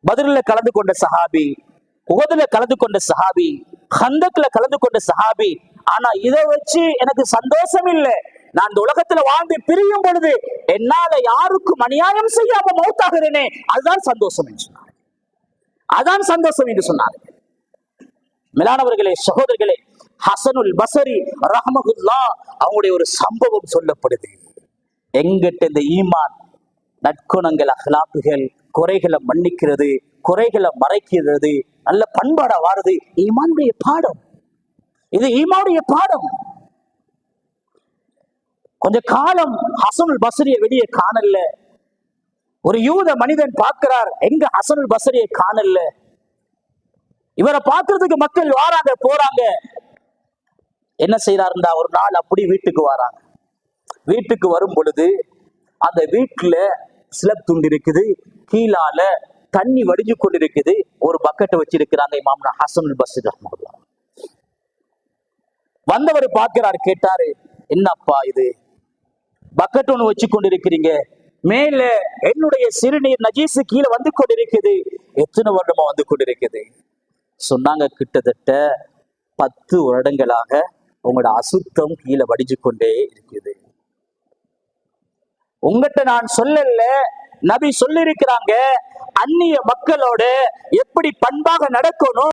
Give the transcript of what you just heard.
பத்ர்ல கலந்து கொண்ட சஹாபி, உஹதுல கலந்து கொண்ட சஹாபி, ஹந்தக்ல கலந்து கொண்ட சஹாபி. ஆனா இதை வச்சு எனக்கு சந்தோஷம் இல்லை. நான் இந்த உலகத்துல வாழ்ந்து பிரியும் பொழுது என்னால யாருக்கும் அநியாயம் செய்யாம மௌத்தாகிறேனே, அதுதான் சந்தோஷம் என்று சொன்னார். அதான் சந்தோஷம் என்று சொன்னார். மேலானவர்களே, சகோதரர்களே, ஹசனுல் பஸரி ரஹ்மஹுல்லாஹ் அவங்களுடைய ஒரு சம்பவம் சொல்லப்படுது. எங்கிட்ட இந்த ஈமான், நற்குணங்கள், அஹ்லாக்குகள், குறைகளை மன்னிக்கிறது, குறைகளை மறைக்கிறது, நல்ல பண்பாடா வாருது, ஈமானுடைய பாடம். இது ஈமானுடைய பாடம். கொஞ்ச காலம் ஹசனுல் பஸரியை வெளியே காணல. ஒரு யூத மனிதன் பார்க்கிறார், எங்க ஹசனுல் பஸரியை காணல. இவரை பார்க்கறதுக்கு மக்கள் வாராங்க போறாங்க. என்ன செய்யறாருந்தா, ஒரு நாள் அப்படி வீட்டுக்கு வராங்க. வீட்டுக்கு வரும் பொழுது அந்த வீட்டுல சிலப் துண்டு இருக்குது, கீழால தண்ணி வடிஞ்சு கொண்டிருக்குது. ஒரு பக்கெட்டை வச்சிருக்கிறாங்க இமாம் ஹசனுல் பஸரி ரஹ்மத்துல்லாஹ். வந்தவர் பார்க்கிறார், கேட்டாரு, என்னப்பா இது பக்கெட் ஒண்ணு வச்சு கொண்டிருக்கிறீங்க, மேல என்னுடைய சிறுநீர் நஜீசு கீழே வந்து கொண்டிருக்குது, எத்தனை வருடமா வந்து கொண்டிருக்குது? சொன்னாங்க, கிட்டத்தட்ட 10 வருடங்களாக உங்களோட அசுத்தம் கீழே வடிஞ்சு கொண்டே இருக்குது. உங்ககிட்ட நான் சொல்லல, நபி சொல்லி இருக்கிறாங்க, அந்நிய மக்களோட எப்படி பண்பாக நடக்கணும்,